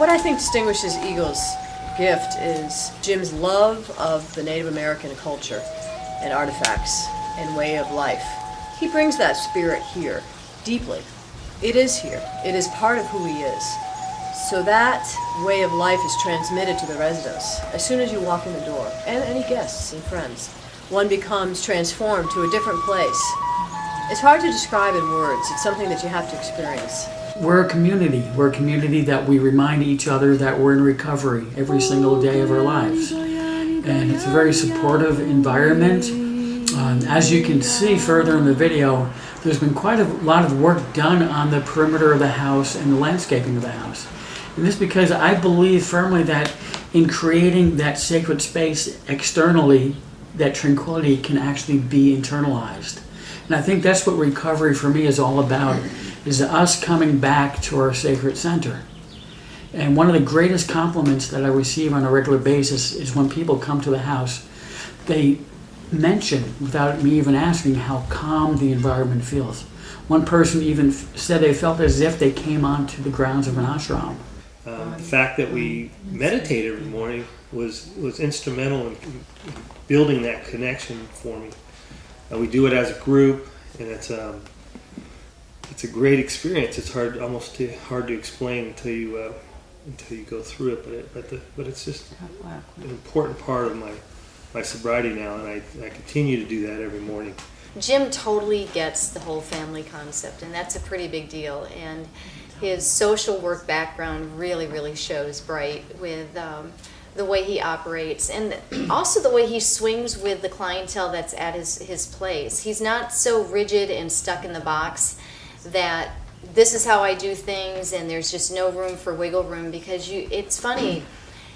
What I think distinguishes Eagle's gift is Jim's love of the Native American culture and artifacts and way of life. He brings that spirit here, deeply. It is here. It is part of who he is. So that way of life is transmitted to the residents as soon as you walk in the door, and any guests and friends. One becomes transformed to a different place. It's hard to describe in words. It's something that you have to experience. We're a community. We're a community that we remind each other that we're in recovery every single day of our lives. And it's a very supportive environment. As you can see further in the video, there's been quite a lot of work done on the perimeter of the house and the landscaping of the house. And this is because I believe firmly that in creating that sacred space externally, that tranquility can actually be internalized. And I think that's what recovery for me is all about, is us coming back to our sacred center. And one of the greatest compliments that I receive on a regular basis is when people come to the house, they mention, without me even asking, how calm the environment feels. One person even said they felt as if they came onto the grounds of an ashram. The fact that we meditate every morning was instrumental in building that connection for me. We do it as a group, and it's a great experience. It's almost hard to explain until you go through it. But it's just an important part of my sobriety now, and I continue to do that every morning. Jim totally gets the whole family concept, and that's a pretty big deal. And his social work background really shows bright with the way he operates, and also the way he swings with the clientele that's at his place. He's not so rigid and stuck in the box that this is how I do things and there's just no room for wiggle room, because it's funny,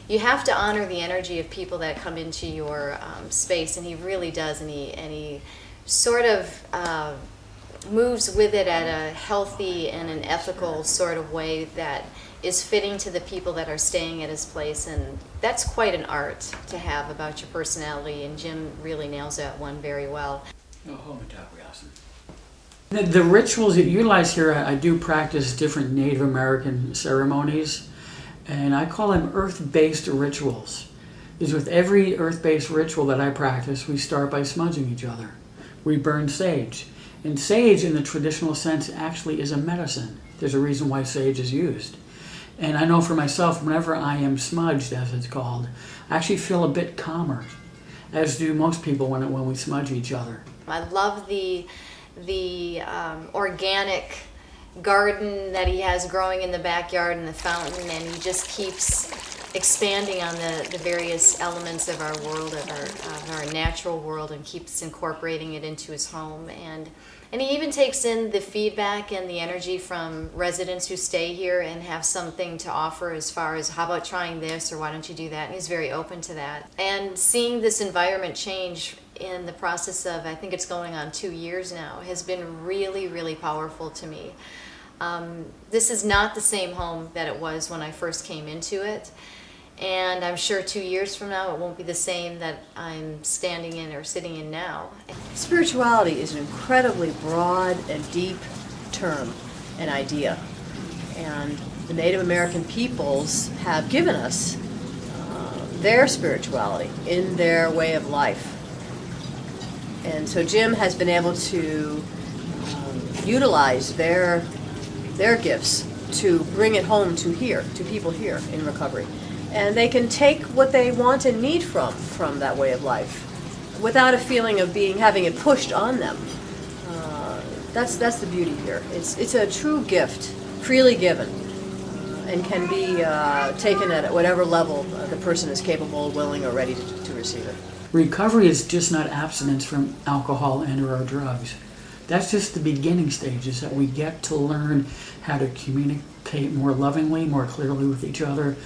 you have to honor the energy of people that come into your space, and he really does, and he sort of moves with it at a healthy and an ethical sort of way that is fitting to the people that are staying at his place. And that's quite an art to have about your personality, and Jim really nails that one very well. The rituals that you utilize here, I do practice different Native American ceremonies, and I call them earth-based rituals. Because with every earth-based ritual that I practice, we start by smudging each other. We burn sage. And sage, in the traditional sense, actually is a medicine. There's a reason why sage is used. And I know for myself, whenever I am smudged, as it's called, I actually feel a bit calmer, as do most people when we smudge each other. I love the organic garden that he has growing in the backyard and the fountain, and he just keeps expanding on the various elements of our world, of our natural world, and keeps incorporating it into his home. And he even takes in the feedback and the energy from residents who stay here and have something to offer as far as, how about trying this, or why don't you do that? And he's very open to that. And seeing this environment change in the process of, I think it's going on 2 years now, has been really powerful to me. This is not the same home that it was when I first came into it. And I'm sure 2 years from now it won't be the same that I'm standing in or sitting in now. Spirituality is an incredibly broad and deep term and idea. And the Native American peoples have given us their spirituality in their way of life. And so Jim has been able to utilize their gifts to bring it home to people here in recovery. And they can take what they want and need from that way of life without a feeling of having it pushed on them. That's the beauty here. It's a true gift, freely given, and can be taken at whatever level the person is capable, willing, or ready to receive it. Recovery is just not abstinence from alcohol and/or drugs. That's just the beginning stages, that we get to learn how to communicate more lovingly, more clearly with each other.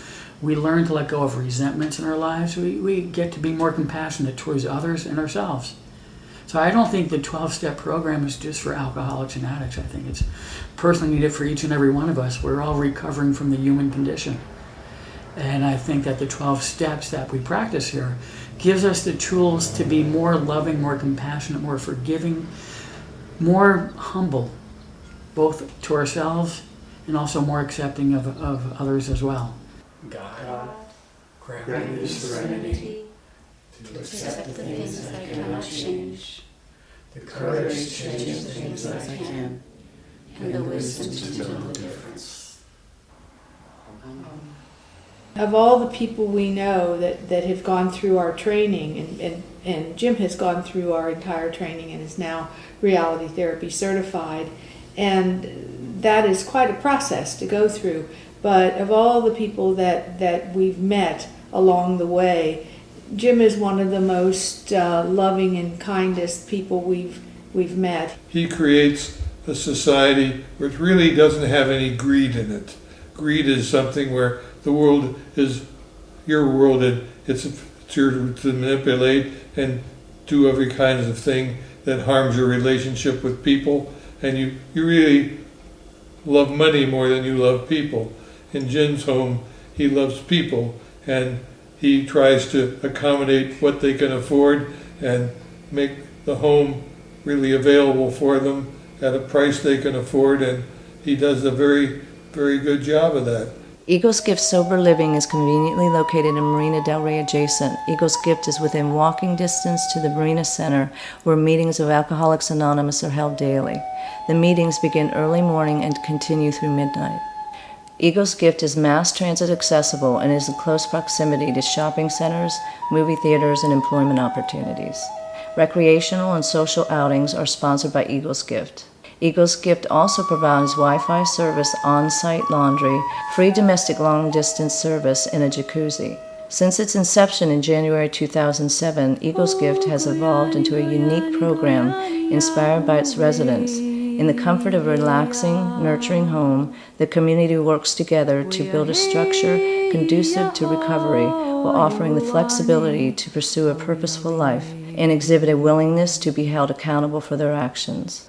We learn to let go of resentments in our lives. We get to be more compassionate towards others and ourselves. So I don't think the 12-step program is just for alcoholics and addicts. I think it's personally needed for each and every one of us. We're all recovering from the human condition. And I think that the 12 steps that we practice here gives us the tools to be more loving, more compassionate, more forgiving, more humble, both to ourselves and also more accepting of others as well. God, grant me the serenity to accept the things that I cannot change, the courage to change the things that I can, and the wisdom to know the difference. Of all the people we know that have gone through our training, and Jim has gone through our entire training and is now reality therapy certified, and that is quite a process to go through. But of all the people that we've met along the way, Jim is one of the most loving and kindest people we've met. He creates a society which really doesn't have any greed in it. Greed is something where the world is your world, and it's to manipulate and do every kind of thing that harms your relationship with people, and you really love money more than you love people. In Jim's home, he loves people, and he tries to accommodate what they can afford and make the home really available for them at a price they can afford, and he does a very, very good job of that. Eagle's Gift Sober Living is conveniently located in Marina Del Rey adjacent. Eagle's Gift is within walking distance to the Marina Center, where meetings of Alcoholics Anonymous are held daily. The meetings begin early morning and continue through midnight. Eagle's Gift is mass transit accessible and is in close proximity to shopping centers, movie theaters, and employment opportunities. Recreational and social outings are sponsored by Eagle's Gift. Eagle's Gift also provides Wi-Fi service, on-site laundry, free domestic long-distance service, and a jacuzzi. Since its inception in January 2007, Eagle's Gift has evolved into a unique program inspired by its residents. In the comfort of a relaxing, nurturing home, the community works together to build a structure conducive to recovery while offering the flexibility to pursue a purposeful life and exhibit a willingness to be held accountable for their actions.